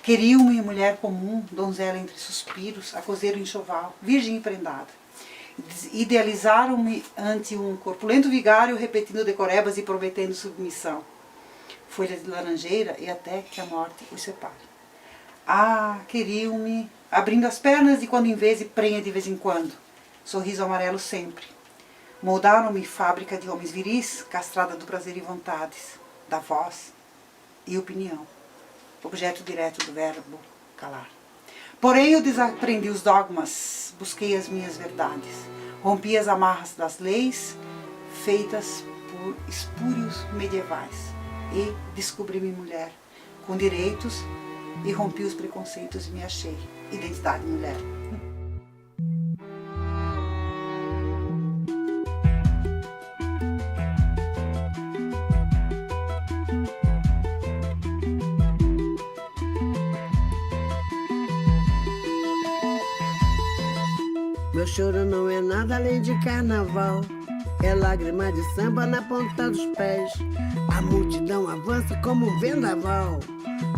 Queriam-me mulher comum, donzela entre suspiros, a cozer o enxoval, virgem e prendada. Idealizaram-me ante um corpulento vigário, repetindo decorebas e prometendo submissão. Folha de laranjeira e até que a morte os separe. Ah, queriam-me, abrindo as pernas de quando em vez e prenha de vez em quando. Sorriso amarelo sempre. Moldaram-me fábrica de homens viris, castrada do prazer e vontades, da voz e opinião. Objeto direto do verbo calar. Porém eu desaprendi os dogmas, busquei as minhas verdades, rompi as amarras das leis, feitas por espúrios medievais, e descobri-me mulher, com direitos, e rompi os preconceitos e me achei identidade mulher. Meu choro não é nada além de carnaval. É lágrima de samba na ponta dos pés. A multidão avança como um vendaval.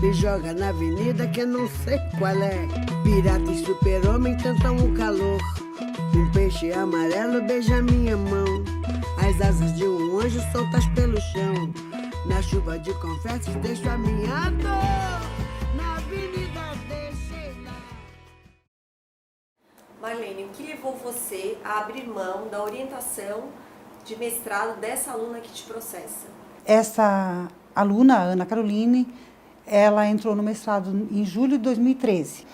Me joga na avenida que eu não sei qual é. Pirata e super-homem tentam o calor. Um peixe amarelo beija minha mão. As asas de um anjo soltas pelo chão. Na chuva de confetes deixo a minha dor. Na avenida deixei lá. Marlene, o que levou você a abrir mão da orientação de mestrado dessa aluna que te processa? Essa aluna, Ana Caroline, ela entrou no mestrado em julho de 2013.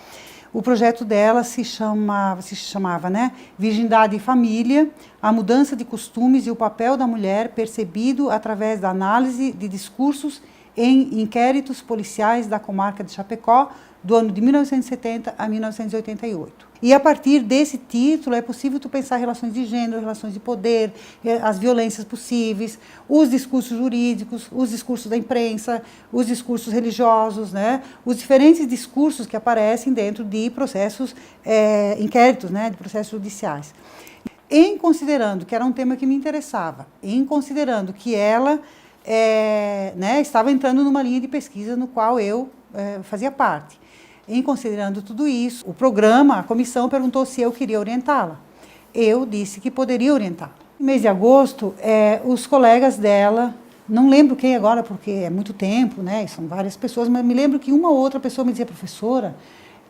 O projeto dela se chamava, né, Virgindade e Família, a mudança de costumes e o papel da mulher percebido através da análise de discursos em inquéritos policiais da comarca de Chapecó, do ano de 1970 a 1988. E a partir desse título é possível tu pensar relações de gênero, relações de poder, as violências possíveis, os discursos jurídicos, os discursos da imprensa, os discursos religiosos, né? Os diferentes discursos que aparecem dentro de processos, inquéritos, né? De processos judiciais. Em considerando que era um tema que me interessava, em considerando que ela né, estava entrando numa linha de pesquisa no qual eu fazia parte. Em considerando tudo isso, o programa, a comissão perguntou se eu queria orientá-la. Eu disse que poderia orientá-la. No mês de agosto, os colegas dela, não lembro quem agora, porque é muito tempo, né, são várias pessoas, mas me lembro que uma ou outra pessoa me dizia: professora,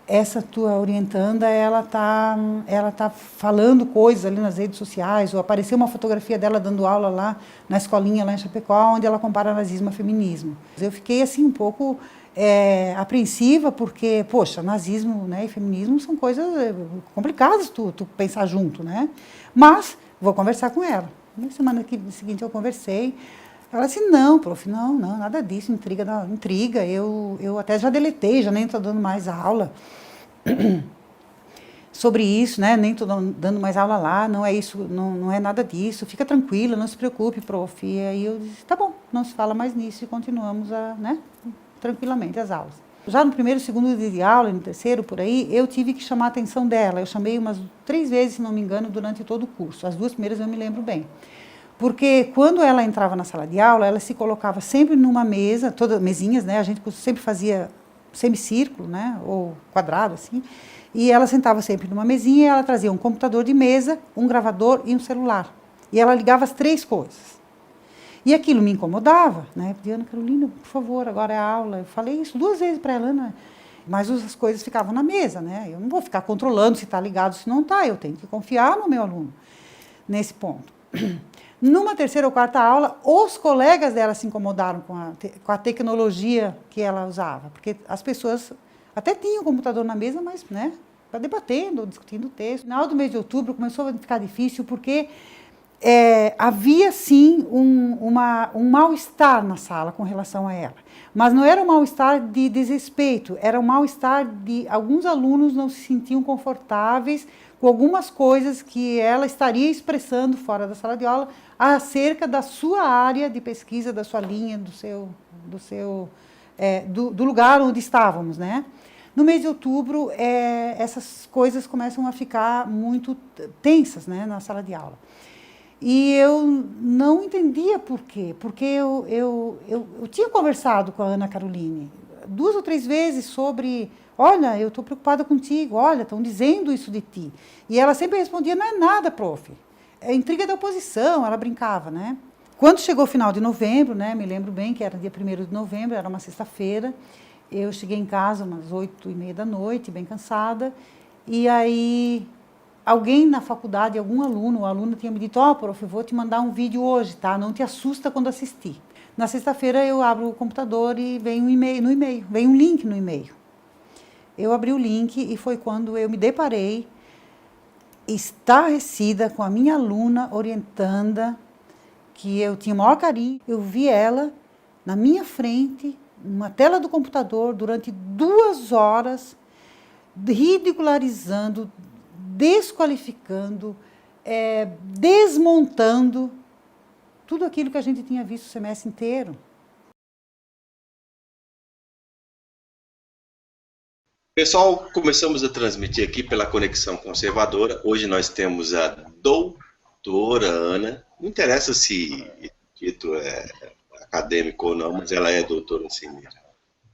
essa tua orientanda, ela tá falando coisas ali nas redes sociais, ou apareceu uma fotografia dela dando aula lá na escolinha, lá em Chapecó, onde ela compara nazismo a feminismo. Eu fiquei assim um pouco apreensiva, porque, poxa, nazismo, né, e feminismo são coisas complicadas tu pensar junto, né? Mas vou conversar com ela. Na semana seguinte eu conversei. Ela disse: não, prof, não, nada disso, intriga, eu até já deletei, já nem estou dando mais aula sobre isso, né? Nem estou dando mais aula lá, não é isso, não é nada disso, fica tranquila, não se preocupe, prof. E aí eu disse: tá bom, não se fala mais nisso e continuamos né, tranquilamente as aulas. Já no primeiro, segundo dia de aula, e no terceiro, por aí, eu tive que chamar a atenção dela. Eu chamei umas 3 vezes, se não me engano, durante todo o curso. As 2 primeiras eu me lembro bem. Porque quando ela entrava na sala de aula, ela se colocava sempre numa mesa, todas mesinhas, né? A gente sempre fazia semicírculo, né? Ou quadrado, assim. E ela sentava sempre numa mesinha e ela trazia um computador de mesa, um gravador e um celular. E ela ligava as 3 coisas. E aquilo me incomodava, né? Eu pedia: Ana Carolina, por favor, agora é a aula. Eu falei isso 2 vezes para ela, Ana. Mas as coisas ficavam na mesa, né? Eu não vou ficar controlando se está ligado, se não está. Eu tenho que confiar no meu aluno nesse ponto. Numa terceira ou quarta aula, os colegas dela se incomodaram com a tecnologia que ela usava, porque as pessoas até tinham computador na mesa, mas, né, para debatendo, discutindo o texto. No final do mês de outubro começou a ficar difícil, porque havia, sim, um mal-estar na sala com relação a ela. Mas não era um mal-estar de desrespeito, era um mal-estar de alguns alunos não se sentiam confortáveis com algumas coisas que ela estaria expressando fora da sala de aula acerca da sua área de pesquisa, da sua linha, do lugar onde estávamos, né? No mês de outubro, essas coisas começam a ficar muito tensas, né, na sala de aula. E eu não entendia por quê, porque eu tinha conversado com a Ana Caroline 2 ou 3 vezes sobre, olha, eu estou preocupada contigo, olha, estão dizendo isso de ti. E ela sempre respondia, não é nada, prof. É intriga da oposição, ela brincava, né? Quando chegou o final de novembro, né, me lembro bem que era dia 1º de novembro, era uma sexta-feira, eu cheguei em casa umas 8h30 da noite, bem cansada, e aí alguém na faculdade, algum aluno, o aluno tinha me dito, prof, eu vou te mandar um vídeo hoje, tá? Não te assusta quando assistir. Na sexta-feira eu abro o computador e vem um e-mail, vem um link no e-mail. Eu abri o link e foi quando eu me deparei estarrecida com a minha aluna orientanda, que eu tinha o maior carinho. Eu vi ela na minha frente, numa tela do computador, durante 2 horas, ridicularizando, desqualificando, desmontando tudo aquilo que a gente tinha visto o semestre inteiro. Pessoal, começamos a transmitir aqui pela Conexão Conservadora. Hoje nós temos a doutora Ana. Não interessa se o título é acadêmico ou não, mas ela é doutora sim mesmo.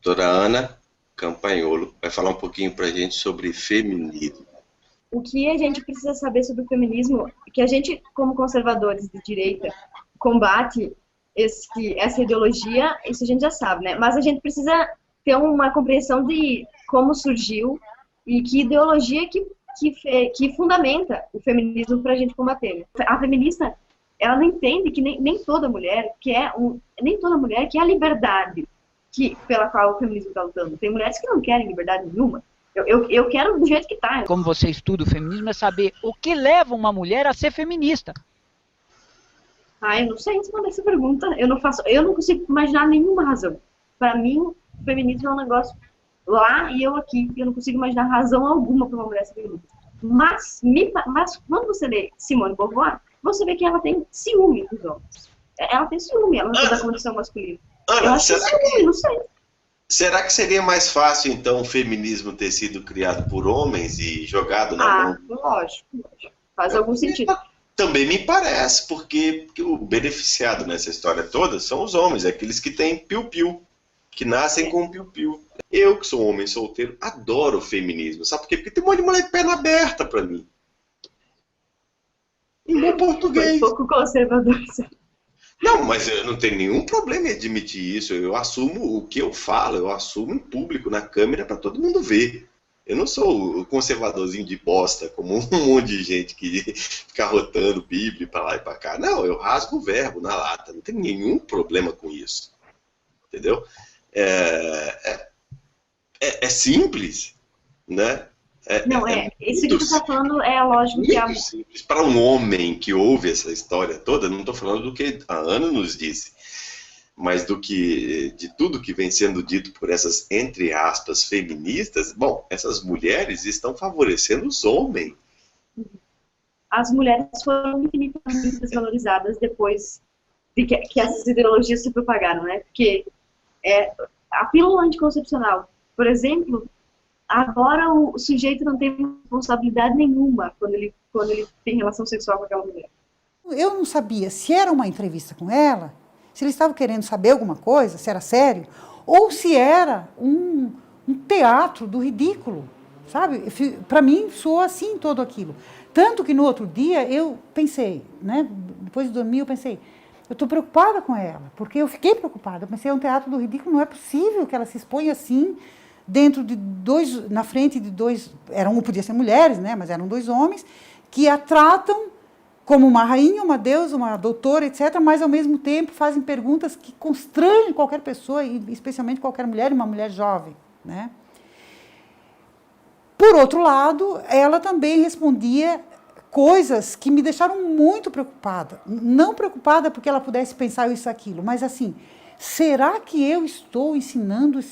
Doutora Ana Campagnolo vai falar um pouquinho para a gente sobre feminismo. O que a gente precisa saber sobre o feminismo, que a gente, como conservadores de direita, combate essa ideologia, isso a gente já sabe, né? Mas a gente precisa ter uma compreensão de como surgiu e que ideologia que fundamenta o feminismo para a gente combater. A feminista, ela não entende que nem toda mulher quer a liberdade pela qual o feminismo está lutando. Tem mulheres que não querem liberdade nenhuma. Eu quero do jeito que está. Como você estuda o feminismo, é saber o que leva uma mulher a ser feminista. Eu não sei responder essa pergunta. Eu não consigo imaginar nenhuma razão. Para mim, o feminismo é um negócio lá e eu aqui. Eu não consigo imaginar razão alguma para uma mulher ser feminista. Mas quando você lê Simone de Beauvoir, você vê que ela tem ciúme dos homens. Ela tem ciúme, ela não tem da condição masculina. Ana, não sei. Será que seria mais fácil, então, o feminismo ter sido criado por homens e jogado na mão? Lógico. Faz algum sentido. Também me parece, porque o beneficiado nessa história toda são os homens, aqueles que têm piu-piu, que nascem com piu-piu. Eu, que sou um homem solteiro, adoro o feminismo. Sabe por quê? Porque tem um monte de mulher de perna aberta pra mim. Em bom português. Um pouco conservador. Não, mas eu não tenho nenhum problema em admitir isso. Eu assumo o que eu falo, eu assumo em público, na câmera, para todo mundo ver. Eu não sou o conservadorzinho de bosta, como um monte de gente que fica rotando Bíblia para lá e para cá. Não, eu rasgo o verbo na lata, não tem nenhum problema com isso. Entendeu? É simples, né? Isso que você está falando é lógico que muito simples. Para um homem que ouve essa história toda, não estou falando do que a Ana nos disse, mas de tudo que vem sendo dito por essas, entre aspas, feministas. Bom, essas mulheres estão favorecendo os homens. As mulheres foram infinitamente desvalorizadas depois de que essas ideologias se propagaram, né? Porque a pílula anticoncepcional, por exemplo, agora o sujeito não tem responsabilidade nenhuma quando ele tem relação sexual com aquela mulher. Eu não sabia se era uma entrevista com ela, se eles estavam querendo saber alguma coisa, se era sério, ou se era um teatro do ridículo, sabe? Para mim, soou assim todo aquilo. Tanto que no outro dia eu pensei, né? Depois de dormir, eu pensei, eu estou preocupada com ela, porque eu fiquei preocupada. Eu pensei, é um teatro do ridículo, não é possível que ela se exponha assim, na frente de dois, podia ser mulheres, né, mas eram 2 homens, que a tratam como uma rainha, uma deusa, uma doutora, etc., mas, ao mesmo tempo, fazem perguntas que constrangem qualquer pessoa, e especialmente qualquer mulher, uma mulher jovem, né? Por outro lado, ela também respondia coisas que me deixaram muito preocupada. Não preocupada porque ela pudesse pensar isso, aquilo, mas assim, será que eu estou ensinando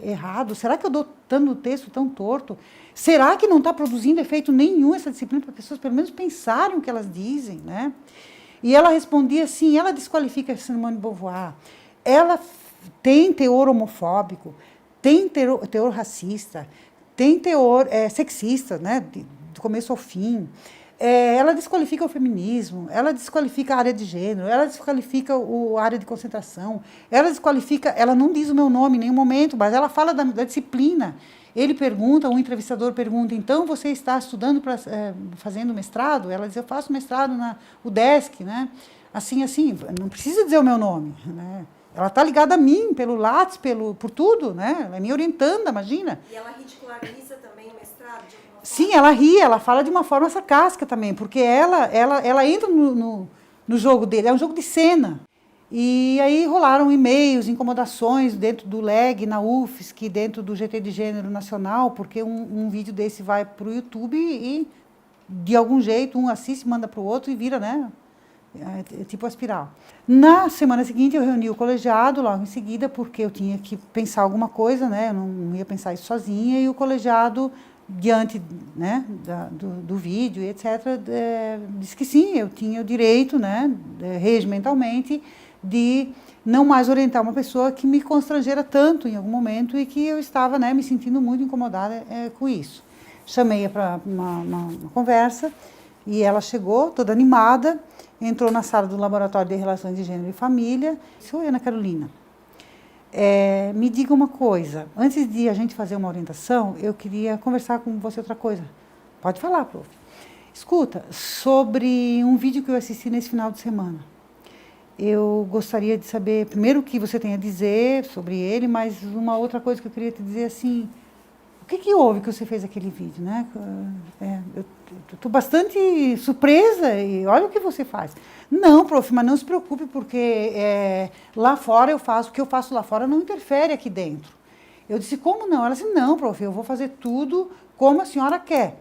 errado? Será que eu estou dando o texto tão torto? Será que não está produzindo efeito nenhum essa disciplina para as pessoas pelo menos pensarem o que elas dizem, né? E ela respondia assim, ela desqualifica a Simone de Beauvoir, ela tem teor homofóbico, tem teor racista, tem teor sexista, né? Do começo ao fim. ela desqualifica o feminismo, ela desqualifica a área de gênero, ela desqualifica a área de concentração, ela não diz o meu nome em nenhum momento, mas ela fala da disciplina. Ele pergunta, um entrevistador pergunta, então você está estudando, fazendo mestrado? Ela diz, eu faço mestrado na UDESC, né? Assim, não precisa dizer o meu nome, né? Ela está ligada a mim, pelo Lattes, por tudo, né? Ela é me orientando, imagina. E ela ridiculariza também o mestrado? Sim, ela ri, ela fala de uma forma sarcástica também, porque ela entra no jogo dele, é um jogo de cena. E aí rolaram e-mails, incomodações dentro do LEG, na UFSC, dentro do GT de Gênero Nacional, porque um vídeo desse vai para o YouTube e, de algum jeito, um assiste, manda para o outro e vira, né? É tipo a espiral. Na semana seguinte, eu reuni o colegiado, logo em seguida, porque eu tinha que pensar alguma coisa, né? Eu não ia pensar isso sozinha, e o colegiado, diante, né, do vídeo, etc., disse que sim, eu tinha o direito, né, regimentalmente, de não mais orientar uma pessoa que me constrangera tanto em algum momento e que eu estava, né, me sentindo muito incomodada com isso. Chamei-a para uma conversa e ela chegou toda animada, entrou na sala do Laboratório de Relações de Gênero e Família. Disse, oi, Ana Carolina, me diga uma coisa, antes de a gente fazer uma orientação, eu queria conversar com você outra coisa. Pode falar, prof. Escuta, sobre um vídeo que eu assisti nesse final de semana. Eu gostaria de saber, primeiro, o que você tem a dizer sobre ele, mas uma outra coisa que eu queria te dizer, assim, o que houve que você fez aquele vídeo, né? Eu estou bastante surpresa e olha o que você faz. Não, prof, mas não se preocupe, porque lá fora eu faço, o que eu faço lá fora não interfere aqui dentro. Eu disse, como não? Ela disse, não, prof, eu vou fazer tudo como a senhora quer.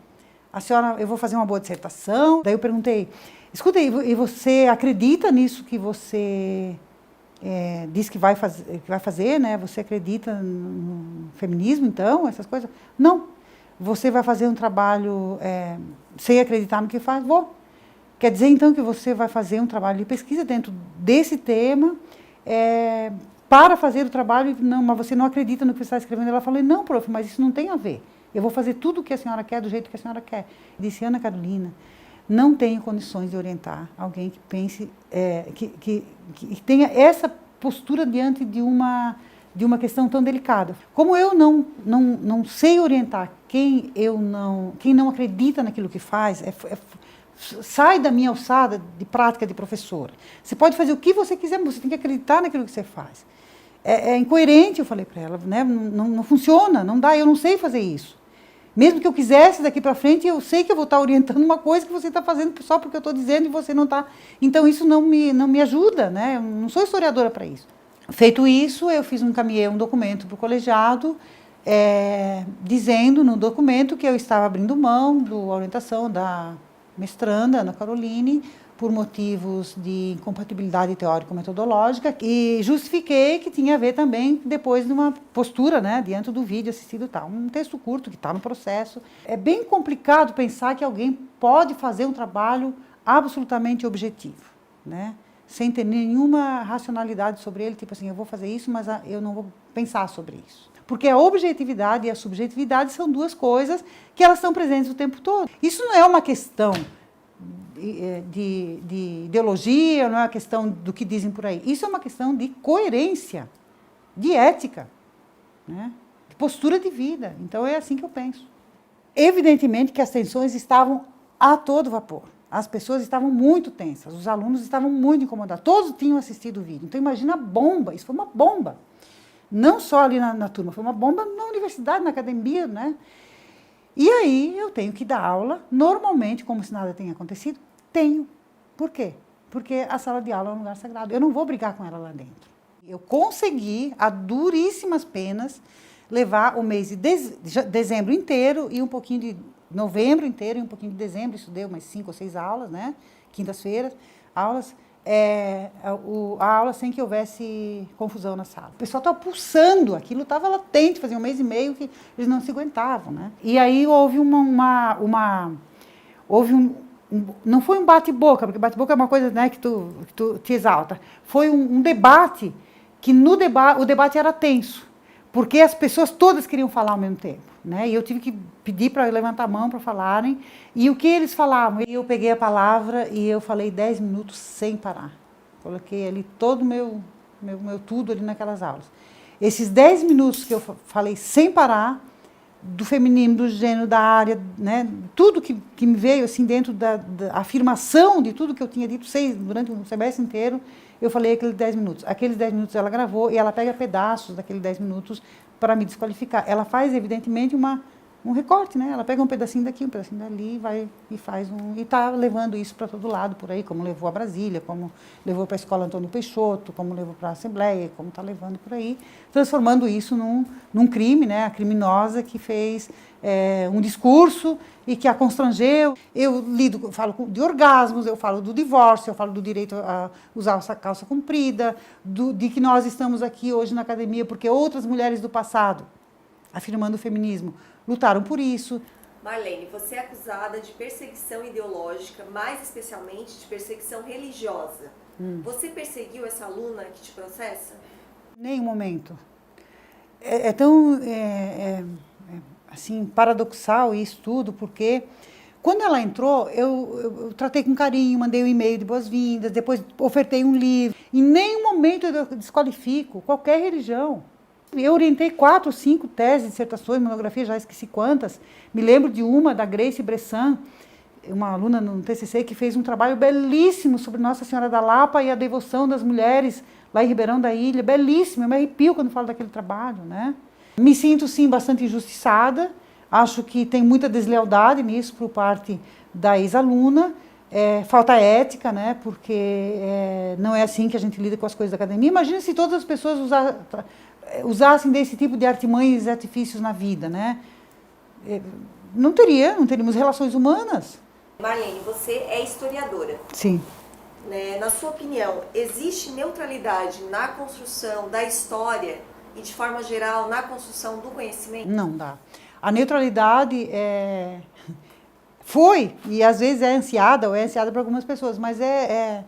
Eu vou fazer uma boa dissertação. Daí eu perguntei, escuta, e você acredita nisso que você diz que vai fazer, né? Você acredita no feminismo, então, essas coisas? Não. Você vai fazer um trabalho sem acreditar no que faz? Vou. Quer dizer, então, que você vai fazer um trabalho de pesquisa dentro desse tema para fazer o trabalho, não, mas você não acredita no que você está escrevendo. Ela falou, não, prof, mas isso não tem a ver. Eu vou fazer tudo o que a senhora quer, do jeito que a senhora quer. Disse, Ana Carolina, não tenho condições de orientar alguém que pense, que tenha essa postura diante de uma questão tão delicada. Como eu não sei orientar quem não acredita naquilo que faz, sai da minha alçada de prática de professora. Você pode fazer o que você quiser, mas você tem que acreditar naquilo que você faz. É incoerente, eu falei para ela, né? Não funciona, não dá, eu não sei fazer isso. Mesmo que eu quisesse daqui para frente, eu sei que eu vou estar orientando uma coisa que você está fazendo só porque eu estou dizendo e você não está. Então, isso não me ajuda, né? Eu não sou historiadora para isso. Feito isso, eu encaminhei um documento para o colegiado, dizendo no documento que eu estava abrindo mão da orientação da mestranda, Ana Caroline, por motivos de incompatibilidade teórico-metodológica, e justifiquei que tinha a ver também depois de uma postura, né, diante do vídeo assistido e tal. Um texto curto que está no processo. É bem complicado pensar que alguém pode fazer um trabalho absolutamente objetivo, né, sem ter nenhuma racionalidade sobre ele, tipo assim, eu vou fazer isso, mas eu não vou pensar sobre isso. Porque a objetividade e a subjetividade são duas coisas que elas estão presentes o tempo todo. Isso não é uma questão de ideologia, não é uma questão do que dizem por aí. Isso é uma questão de coerência, de ética, né? De postura de vida. Então, é assim que eu penso. Evidentemente que as tensões estavam a todo vapor. As pessoas estavam muito tensas, os alunos estavam muito incomodados. Todos tinham assistido o vídeo. Então, imagina a bomba. Isso foi uma bomba. Não só ali na turma, foi uma bomba na universidade, na academia, né? E aí eu tenho que dar aula, normalmente, como se nada tenha acontecido, tenho. Por quê? Porque a sala de aula é um lugar sagrado. Eu não vou brigar com ela lá dentro. Eu consegui, a duríssimas penas, levar o mês de dezembro inteiro e um pouquinho de novembro inteiro e um pouquinho de dezembro. Isso deu umas 5 ou 6 aulas, né? Quintas-feiras, aulas. A aula sem que houvesse confusão na sala. O pessoal estava pulsando, aquilo estava latente, fazia um mês e meio que eles não se aguentavam, né? E aí houve não foi um bate-boca, porque bate-boca é uma coisa, né, que tu te exalta. Foi um debate, que o debate era tenso, porque as pessoas todas queriam falar ao mesmo tempo, né? E eu tive que pedir para levantar a mão para falarem. E o que eles falavam? Eu peguei a palavra e eu falei 10 minutos sem parar. Coloquei ali todo o meu tudo ali naquelas aulas. Esses 10 minutos que eu falei sem parar, do feminino, do gênero, da área, né? Tudo que me veio assim dentro da afirmação de tudo que eu tinha dito durante um semestre inteiro, eu falei aqueles 10 minutos. Aqueles 10 minutos ela gravou e ela pega pedaços daqueles 10 minutos para me desqualificar. Ela faz, evidentemente, um recorte, né? Ela pega um pedacinho daqui, um pedacinho dali, vai e faz e está levando isso para todo lado por aí, como levou a Brasília, como levou para a Escola Antônio Peixoto, como levou para a Assembleia, como está levando por aí, transformando isso num crime, né? A criminosa que fez um discurso e que a constrangeu. Eu falo de orgasmos, eu falo do divórcio, eu falo do direito a usar essa calça comprida, de que nós estamos aqui hoje na academia porque outras mulheres do passado, afirmando o feminismo, lutaram por isso. Marlene, você é acusada de perseguição ideológica, mais especialmente de perseguição religiosa. Você perseguiu essa aluna que te processa? Nenhum momento. É tão assim, paradoxal isso tudo, porque quando ela entrou, eu tratei com carinho, mandei um e-mail de boas-vindas, depois ofertei um livro. Em nenhum momento eu desqualifico qualquer religião. Eu orientei 4 ou 5 teses, dissertações, monografias, já esqueci quantas. Me lembro de uma, da Grace Bressan, uma aluna no TCC, que fez um trabalho belíssimo sobre Nossa Senhora da Lapa e a devoção das mulheres lá em Ribeirão da Ilha. Belíssimo, eu me arrepio quando falo daquele trabalho, né? Me sinto, sim, bastante injustiçada. Acho que tem muita deslealdade nisso por parte da ex-aluna. Falta ética, né? Porque não é assim que a gente lida com as coisas da academia. Imagina se todas as pessoas usassem desse tipo de artimanhas e artifícios na vida, né? Não teríamos relações humanas. Marlene, você é historiadora. Sim. Na sua opinião, existe neutralidade na construção da história e, de forma geral, na construção do conhecimento? Não dá. A neutralidade foi, e às vezes é ansiada por algumas pessoas, mas é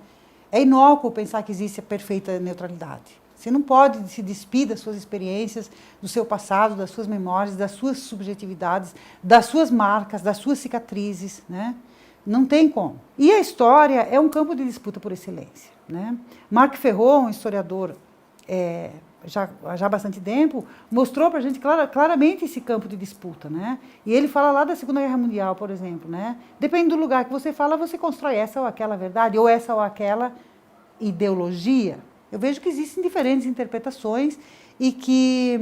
inócuo pensar que existe a perfeita neutralidade. Você não pode se despir das suas experiências, do seu passado, das suas memórias, das suas subjetividades, das suas marcas, das suas cicatrizes, né? Não tem como. E a história é um campo de disputa por excelência, né? Marc Ferron, um historiador já há bastante tempo, mostrou para a gente claramente esse campo de disputa, né? E ele fala lá da Segunda Guerra Mundial, por exemplo, né? Depende do lugar que você fala, você constrói essa ou aquela verdade, ou essa ou aquela ideologia. Eu vejo que existem diferentes interpretações e que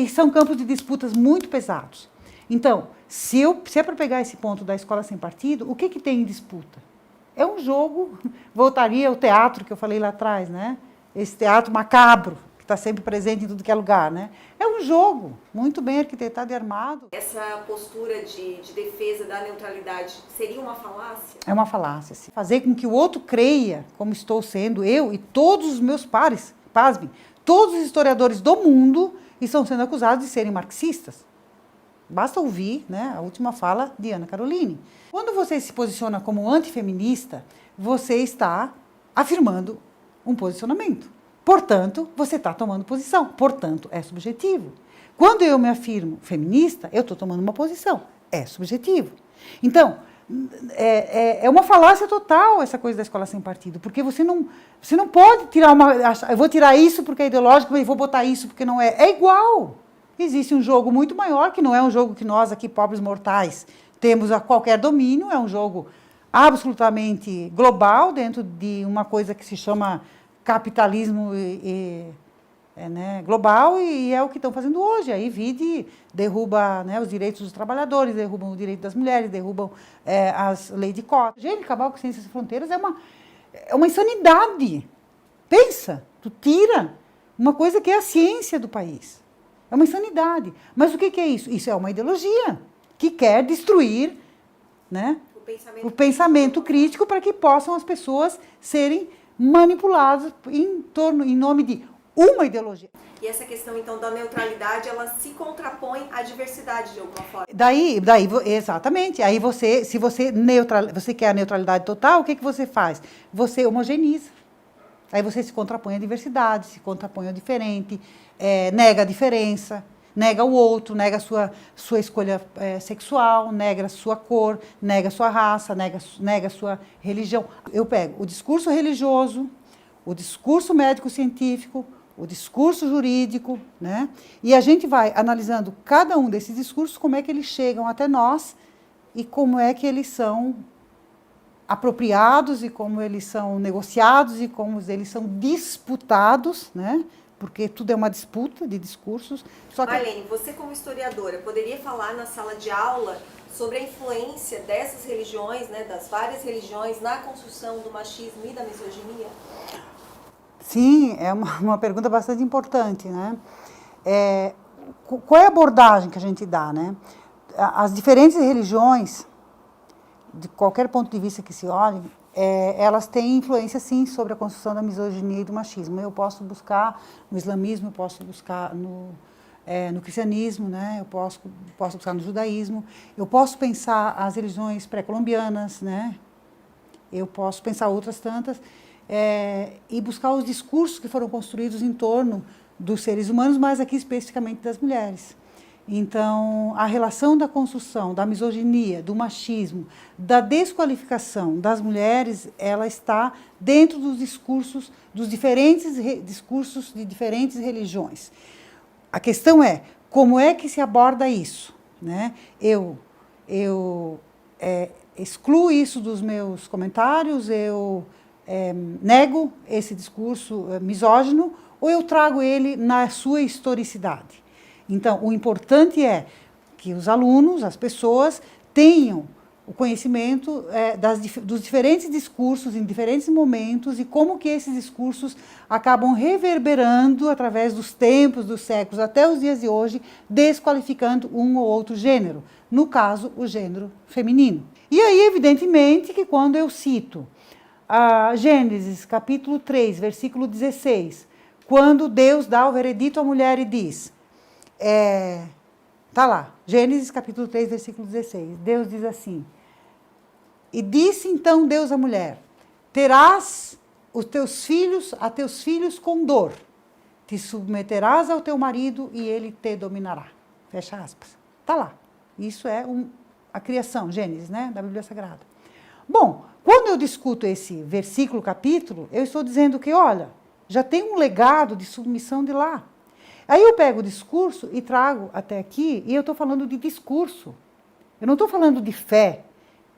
são campos de disputas muito pesados. Então, se é para pegar esse ponto da escola sem partido, o que tem em disputa? É um jogo, voltaria ao teatro que eu falei lá atrás, né? Esse teatro macabro, que está sempre presente em tudo que é lugar, né? É um jogo muito bem arquitetado e armado. Essa postura de defesa da neutralidade seria uma falácia? É uma falácia, sim. Fazer com que o outro creia, como estou sendo eu e todos os meus pares, pasmem, todos os historiadores do mundo estão sendo acusados de serem marxistas. Basta ouvir, né, a última fala de Ana Caroline. Quando você se posiciona como antifeminista, você está afirmando um posicionamento. Portanto, você está tomando posição. Portanto, é subjetivo. Quando eu me afirmo feminista, eu estou tomando uma posição. É subjetivo. Então, é uma falácia total essa coisa da escola sem partido, porque você não pode tirar eu vou tirar isso porque é ideológico, mas vou botar isso porque não é. É igual. Existe um jogo muito maior, que não é um jogo que nós aqui, pobres mortais, temos a qualquer domínio, é um jogo absolutamente global, dentro de uma coisa que se chama capitalismo global, e é o que estão fazendo hoje. Aí derruba, né, os direitos dos trabalhadores, derrubam o direito das mulheres, derrubam as leis de cota. Gente, acabar com Ciências Sem Fronteiras é uma insanidade. Pensa, tu tira uma coisa que é a ciência do país. É uma insanidade. Mas o que é isso? Isso é uma ideologia que quer destruir, né, o pensamento crítico para que possam as pessoas serem manipuladas em nome de uma ideologia. E essa questão, então, da neutralidade, ela se contrapõe à diversidade de alguma forma? Exatamente. Aí se você quer a neutralidade total, o que você faz? Você homogeneiza. Aí você se contrapõe à diversidade, se contrapõe ao diferente, nega a diferença, nega o outro, nega a sua escolha sexual, nega a sua cor, nega a sua raça, nega a sua religião. Eu pego o discurso religioso, o discurso médico-científico, o discurso jurídico, né? E a gente vai analisando cada um desses discursos, como é que eles chegam até nós e como é que eles são apropriados e como eles são negociados e como eles são disputados, né? Porque tudo é uma disputa de discursos. Só que... Marlene, você como historiadora, poderia falar na sala de aula sobre a influência dessas religiões, né, das várias religiões, na construção do machismo e da misoginia? Sim, é uma pergunta bastante importante, né? Qual é a abordagem que a gente dá, né? As diferentes religiões, de qualquer ponto de vista que se olhe, elas têm influência, sim, sobre a construção da misoginia e do machismo. Eu posso buscar no islamismo, eu posso buscar no cristianismo, né? Eu posso buscar no judaísmo, eu posso pensar as religiões pré-colombianas, né? Eu posso pensar outras tantas, e buscar os discursos que foram construídos em torno dos seres humanos, mas aqui especificamente das mulheres. Então, a relação da construção, da misoginia, do machismo, da desqualificação das mulheres, ela está dentro dos discursos, dos diferentes discursos de diferentes religiões. A questão é, como é que se aborda isso, né? Eu excluo isso dos meus comentários, eu nego esse discurso misógino, ou eu trago ele na sua historicidade. Então, o importante é que os alunos, as pessoas, tenham o conhecimento dos diferentes discursos em diferentes momentos e como que esses discursos acabam reverberando através dos tempos, dos séculos, até os dias de hoje, desqualificando um ou outro gênero, no caso, o gênero feminino. E aí, evidentemente, que quando eu cito a Gênesis, capítulo 3, versículo 16, quando Deus dá o veredito à mulher e diz... Tá lá, Gênesis capítulo 3, versículo 16. Deus diz assim: e disse então Deus à mulher: terás a teus filhos com dor, te submeterás ao teu marido e ele te dominará. Fecha aspas. Tá lá. Isso é a criação, Gênesis, né, da Bíblia Sagrada. Bom, quando eu discuto esse versículo, capítulo, eu estou dizendo que, olha, já tem um legado de submissão de lá. Aí eu pego o discurso e trago até aqui, e eu estou falando de discurso. Eu não estou falando de fé.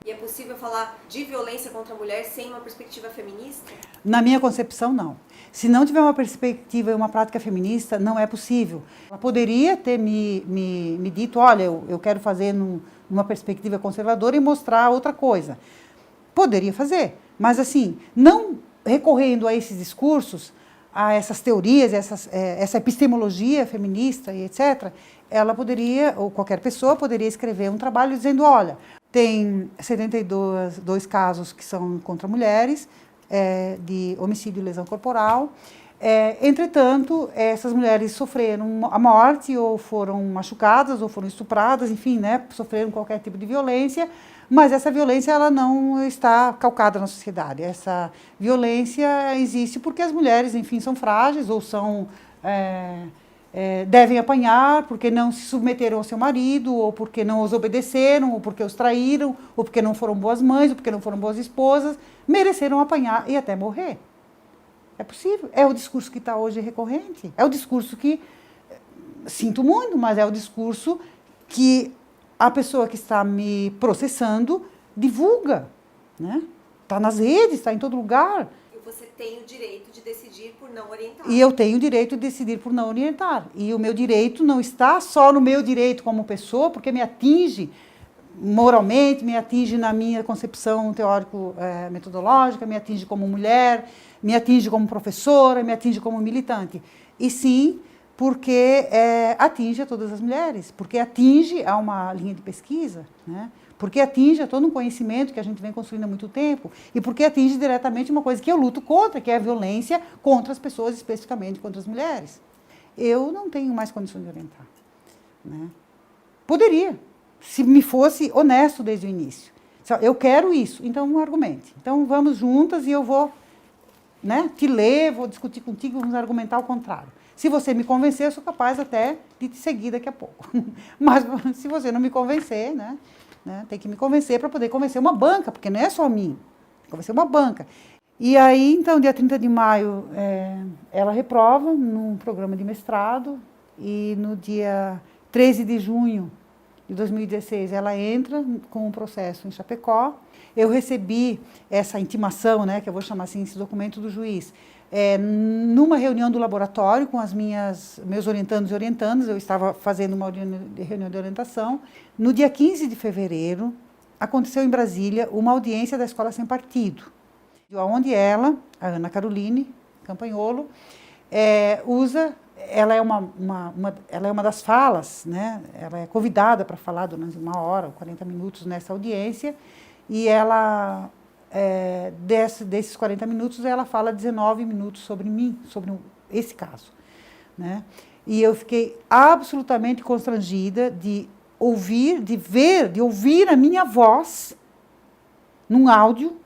E é possível falar de violência contra a mulher sem uma perspectiva feminista? Na minha concepção, não. Se não tiver uma perspectiva e uma prática feminista, não é possível. Ela poderia ter me dito, olha, eu quero fazer numa perspectiva conservadora e mostrar outra coisa. Poderia fazer, mas assim, não recorrendo a esses discursos, a essas teorias, essa epistemologia feminista e etc., ela poderia, ou qualquer pessoa poderia escrever um trabalho dizendo, olha, tem 72 casos que são contra mulheres, de homicídio e lesão corporal. Entretanto, essas mulheres sofreram a morte, ou foram machucadas, ou foram estupradas, enfim, né, sofreram qualquer tipo de violência, mas essa violência ela não está calcada na sociedade. Essa violência existe porque as mulheres, enfim, são frágeis ou devem apanhar porque não se submeteram ao seu marido, ou porque não os obedeceram, ou porque os traíram, ou porque não foram boas mães, ou porque não foram boas esposas, mereceram apanhar e até morrer. É possível. É o discurso que está hoje recorrente. É o discurso que, sinto muito, mas é o discurso que a pessoa que está me processando divulga, né? Está nas redes, está em todo lugar. E você tem o direito de decidir por não orientar. E eu tenho o direito de decidir por não orientar. E o meu direito não está só no meu direito como pessoa, porque me atinge moralmente, me atinge na minha concepção teórico-metodológica, me atinge como mulher, me atinge como professora, me atinge como militante. E sim, porque atinge a todas as mulheres, porque atinge a uma linha de pesquisa, né? Porque atinge a todo um conhecimento que a gente vem construindo há muito tempo, e porque atinge diretamente uma coisa que eu luto contra, que é a violência contra as pessoas, especificamente contra as mulheres. Eu não tenho mais condições de orientar, né? Poderia, se me fosse honesto desde o início. Eu quero isso, então não argumente. Então vamos juntas e eu vou né, te ler, vou discutir contigo, vamos argumentar o contrário. Se você me convencer, eu sou capaz até de te seguir daqui a pouco. Mas se você não me convencer, né, tem que me convencer para poder convencer uma banca, porque não é só a mim, convencer uma banca. E aí, então, dia 30 de maio, ela reprova num programa de mestrado, e no dia 13 de junho de 2016 ela entra com um processo em Chapecó. Eu recebi essa intimação, né, que eu vou chamar assim, esse documento do juiz, numa reunião do laboratório com meus orientandos e orientandas. Eu estava fazendo uma reunião de orientação. No dia 15 de fevereiro, aconteceu em Brasília uma audiência da Escola Sem Partido, onde ela, a Ana Caroline Campagnolo, ela é uma das falas, né? Ela é convidada para falar durante 1 hora ou 40 minutos nessa audiência, e ela, desses 40 minutos, ela fala 19 minutos sobre mim, sobre esse caso, né? E eu fiquei absolutamente constrangida de ouvir a minha voz num áudio,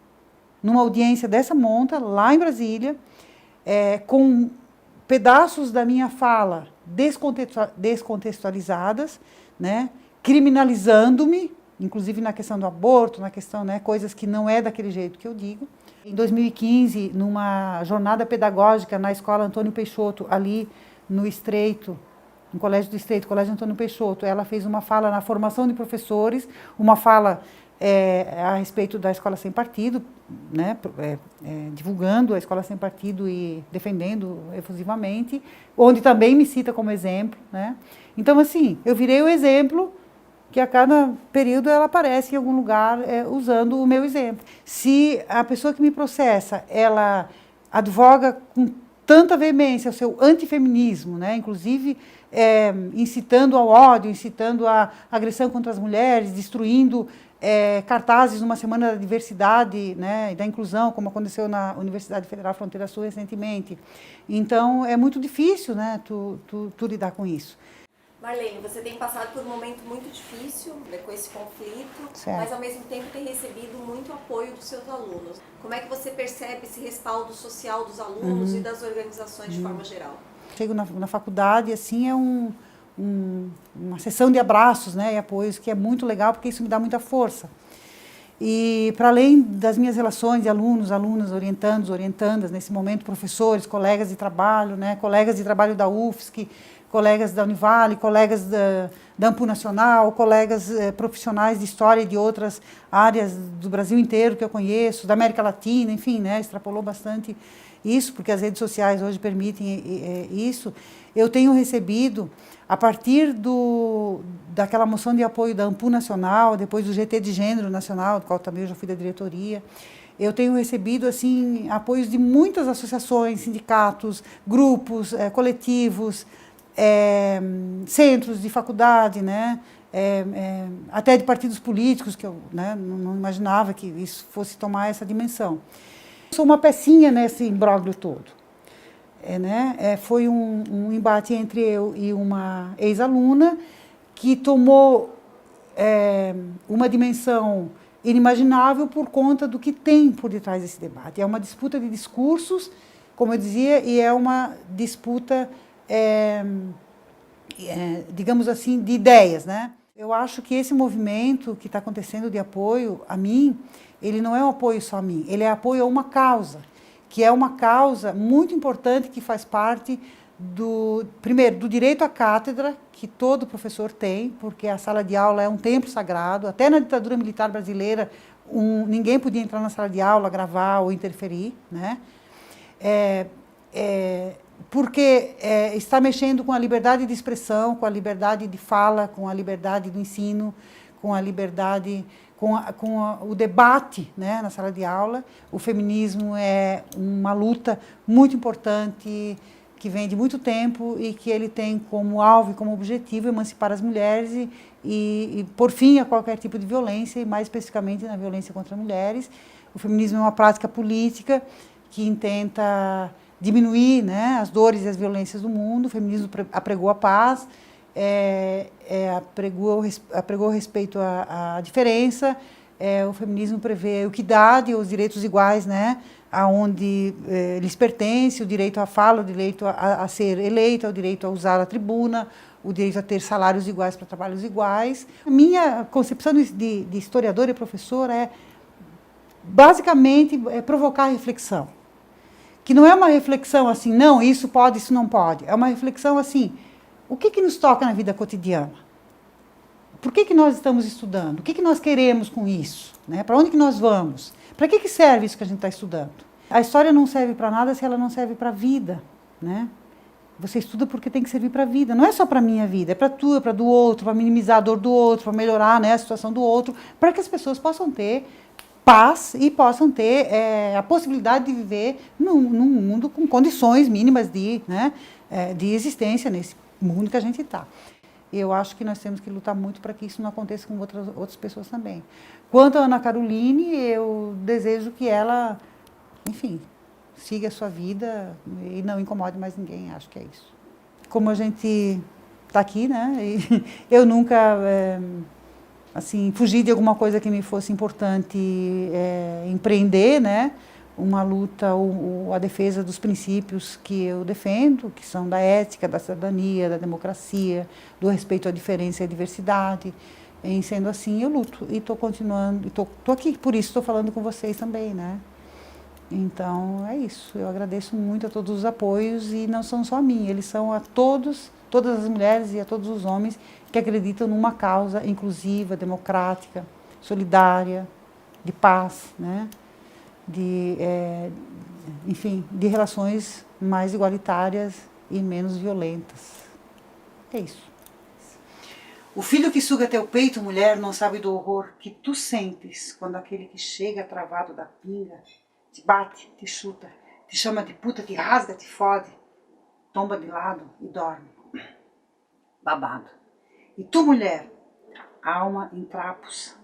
numa audiência dessa monta, lá em Brasília, com pedaços da minha fala descontextualizadas, né, criminalizando-me, inclusive na questão do aborto, na questão, né, coisas que não é daquele jeito que eu digo. Em 2015, numa jornada pedagógica na Escola Antônio Peixoto, ali no Estreito, no Colégio do Estreito, Colégio Antônio Peixoto, ela fez uma fala na formação de professores, uma fala a respeito da Escola Sem Partido, né, divulgando a Escola Sem Partido e defendendo efusivamente, onde também me cita como exemplo, né? Então, assim, eu virei o exemplo que a cada período ela aparece em algum lugar usando o meu exemplo. Se a pessoa que me processa, ela advoga com tanta veemência o seu antifeminismo, né, inclusive incitando ao ódio, incitando a agressão contra as mulheres, destruindo cartazes numa semana da diversidade, né, e da inclusão, como aconteceu na Universidade Federal Fronteira Sul recentemente. Então, é muito difícil, né, tu lidar com isso. Marlene, você tem passado por um momento muito difícil, né, com esse conflito, certo, mas ao mesmo tempo tem recebido muito apoio dos seus alunos. Como é que você percebe esse respaldo social dos alunos e das organizações de forma geral? Chego na faculdade, assim, uma sessão de abraços, né, e apoios, que é muito legal, porque isso me dá muita força. E, para além das minhas relações de alunos, alunas, orientandos, orientandas, nesse momento, professores, colegas de trabalho, né, colegas de trabalho da UFSC, colegas da Univale, colegas da Ampu Nacional, colegas profissionais de história e de outras áreas do Brasil inteiro que eu conheço, da América Latina, enfim, né, extrapolou bastante isso, porque as redes sociais hoje permitem isso. Eu tenho recebido, a partir daquela moção de apoio da Ampu Nacional, depois do GT de Gênero Nacional, do qual também eu já fui da diretoria, eu tenho recebido, assim, apoios de muitas associações, sindicatos, grupos, coletivos, centros de faculdade, né, até de partidos políticos, que eu, né, não imaginava que isso fosse tomar essa dimensão. Eu sou uma pecinha nesse imbróglio todo. Foi um embate entre eu e uma ex-aluna que tomou uma dimensão inimaginável por conta do que tem por detrás desse debate. É uma disputa de discursos, como eu dizia, e é uma disputa, digamos assim, de ideias, né? Eu acho que esse movimento que está acontecendo de apoio a mim, ele não é um apoio só a mim, ele é apoio a uma causa, que é uma causa muito importante que faz parte primeiro, do direito à cátedra, que todo professor tem, porque a sala de aula é um templo sagrado. Até na ditadura militar brasileira, ninguém podia entrar na sala de aula, gravar ou interferir, né? Porque está mexendo com a liberdade de expressão, com a liberdade de fala, com a liberdade do ensino, com a liberdade, com o debate, né, na sala de aula. O feminismo é uma luta muito importante, que vem de muito tempo e que ele tem como alvo e como objetivo emancipar as mulheres e pôr fim a qualquer tipo de violência, e mais especificamente na violência contra mulheres. O feminismo é uma prática política que intenta diminuir, né, as dores e as violências do mundo. O feminismo apregou a paz, apregou respeito à diferença. O feminismo prevê a equidade, os direitos iguais, né, aonde lhes pertence o direito à fala, o direito a ser eleita, o direito a usar a tribuna, o direito a ter salários iguais para trabalhos iguais. A minha concepção de historiadora e professora é, basicamente, provocar reflexão. Que não é uma reflexão assim, não, isso pode, isso não pode. É uma reflexão assim, o que nos toca na vida cotidiana? Por que nós estamos estudando? O que nós queremos com isso? Né? Para onde que nós vamos? Para que serve isso que a gente está estudando? A história não serve para nada se ela não serve para a vida. Né? Você estuda porque tem que servir para a vida. Não é só para a minha vida, é para a tua, para a do outro, para minimizar a dor do outro, para melhorar, né, a situação do outro, para que as pessoas possam ter paz e possam ter a possibilidade de viver num mundo com condições mínimas de existência nesse mundo que a gente está. Eu acho que nós temos que lutar muito para que isso não aconteça com outras pessoas também. Quanto a Ana Caroline, eu desejo que ela, enfim, siga a sua vida e não incomode mais ninguém, acho que é isso. Como a gente está aqui, né, eu nunca assim, fugi de alguma coisa que me fosse importante empreender, né, uma luta ou a defesa dos princípios que eu defendo, que são da ética, da cidadania, da democracia, do respeito à diferença e à diversidade. Em sendo assim, eu luto e estou continuando, estou aqui, por isso estou falando com vocês também, né? Então, é isso. Eu agradeço muito a todos os apoios e não são só a mim, eles são a todas as mulheres e a todos os homens que acreditam numa causa inclusiva, democrática, solidária, de paz, né? Enfim, de relações mais igualitárias e menos violentas. É isso. O filho que suga teu peito, mulher, não sabe do horror que tu sentes quando aquele que chega travado da pinga te bate, te chuta, te chama de puta, te rasga, te fode, tomba de lado e dorme. Babado. E tu, mulher, a alma em trapos,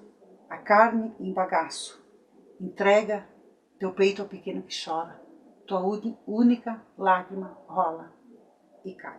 a carne em bagaço, entrega teu peito ao pequeno que chora, tua única lágrima rola e cai.